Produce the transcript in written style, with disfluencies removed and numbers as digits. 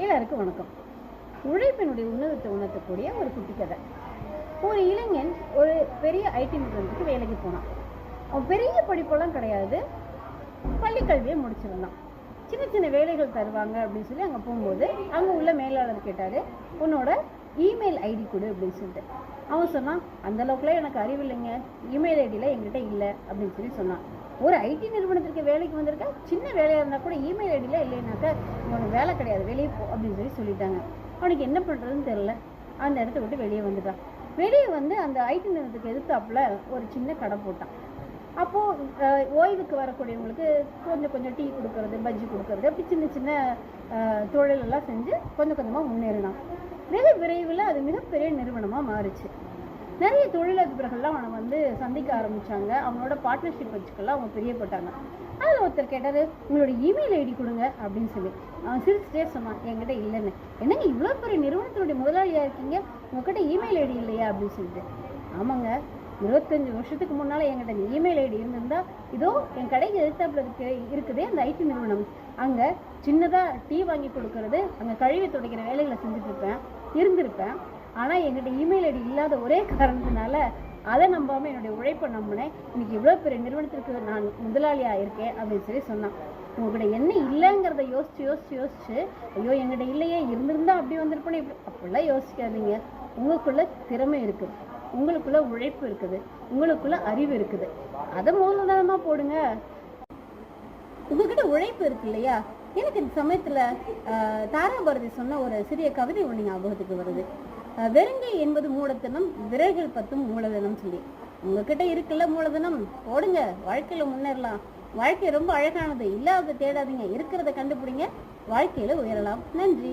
எல்லாருக்கும் வணக்கம். உழைப்பினுடைய உன்னதத்தை உணர்த்தக்கூடிய ஒரு குட்டி கதை. ஒரு இளைஞன் ஒரு பெரிய ஐடி நிறுவனத்துக்கு வேலைக்கு போனான். அவன் பெரிய படிப்பெல்லாம் கிடையாது, பள்ளி கல்வியை முடிச்சிருந்தான். சின்ன சின்ன வேலைகள் தருவாங்க அப்படின்னு சொல்லி அங்கே போகும்போது அங்கே உள்ள மேலாளர் கேட்டார், உன்னோட இமெயில் ஐடி கொடு அப்படின்னு சொல்லிட்டு. அவன் சொன்னான், அந்த அளவுக்குலாம் எனக்கு அறிவு இல்லைங்க, இமெயில் ஐடியில் என்கிட்ட இல்லை அப்படின்னு சொல்லி சொன்னான். ஒரு ஐடி நிறுவனத்திற்கு வேலைக்கு வந்திருக்க, சின்ன வேலையாக இருந்தால் கூட இமெயில் ஐடியில் இல்லைன்னாக்கா உனக்கு வேலை கிடையாது, வெளியே போ அப்படின்னு சொல்லி சொல்லிட்டாங்க. அவனுக்கு என்ன பண்ணுறதுன்னு தெரில, அந்த இடத்த விட்டு வெளியே வந்துட்டான். வெளியே வந்து அந்த ஐடி நிறுவனத்துக்கு எதிர்த்தாப்புல ஒரு சின்ன கடை போட்டான். அப்போது ஓய்வுக்கு வரக்கூடியவங்களுக்கு கொஞ்சம் கொஞ்சம் டீ கொடுக்கறது, பஜ்ஜி கொடுக்கறது, அப்படி சின்ன சின்ன தொழிலெல்லாம் செஞ்சு கொஞ்சம் கொஞ்சமாக முன்னேறினான். வெகு விரைவில் அது மிகப்பெரிய நிறுவனமாக மாறிச்சு. நிறைய தொழிலதிபர்கள்லாம் அவனை வந்து சந்திக்க ஆரம்பித்தாங்க. அவனோட பார்ட்னர்ஷிப் வச்சுக்கலாம் அவங்க பிரியப்பட்டாங்க. அதில் ஒருத்தர் கேட்டார், உங்களோட இமெயில் ஐடி கொடுங்க அப்படின்னு சொல்லி. அவன் சிரிச்சுட்டே சொன்னான், என்கிட்ட இல்லைன்னு. என்னங்க இவ்வளோ பெரிய நிறுவனத்தினுடைய முதலாளியாக இருக்கீங்க, உங்ககிட்ட இமெயில் ஐடி இல்லையா அப்படின்னு சொல்லிட்டு. ஆமாங்க, 25 வருஷத்துக்கு முன்னால் என்கிட்ட இமெயில் ஐடி இருந்திருந்தா இதோ என் கடைக்கு எதிர்த்தாப்புல இருக்குதே அந்த ஐடி நிறுவனம், அங்கே சின்னதாக டீ வாங்கி கொடுக்கறது, அங்கே கழுவி துடைக்கிற வேலைகளை செஞ்சுட்டு இருந்திருப்பேன். ஆனால் என்கிட்ட இமெயில் ஐடி இல்லாத ஒரே காரணத்தினால அதை நம்பாமல் என்னுடைய உழைப்பை நம்பினேன். இன்னைக்கு இவ்வளோ பெரிய நிறுவனத்திற்கு நான் முதலாளியாக இருக்கேன் அப்படின்னு சொல்லி சொன்னான். உங்ககிட்ட என்ன இல்லைங்கிறத யோசிச்சு ஐயோ என்கிட்ட இல்லையே, இருந்திருந்தா அப்படி வந்திருப்பேன்னு இப்படி அப்படிலாம் யோசிக்காதீங்க. உங்களுக்குள்ள திறமை இருக்குது, உங்களுக்குள்ள உழைப்பு இருக்குது, உங்களுக்குள்ள அறிவு இருக்குது, அதை மூலதனமாக போடுங்க. உங்ககிட்ட உழைப்பு இருக்கு இல்லையா? எனக்கு இந்த சமயத்தில் தாராபாரதி சொன்ன ஒரு சிறிய கவிதை ஒன்று ஞாபகத்துக்கு வருது. வெறுங்கை என்பது மூலதனம், விரல்கள் 10 மூலதனம் சொல்லி. உங்ககிட்ட இருக்குல்ல மூலதனம், போடுங்க, வாழ்க்கையில முன்னேறலாம். வாழ்க்கை ரொம்ப அழகானது, இல்லாத தேடாதீங்க, இருக்கிறத கண்டுபிடிங்க, வாழ்க்கையில உயரலாம். நன்றி.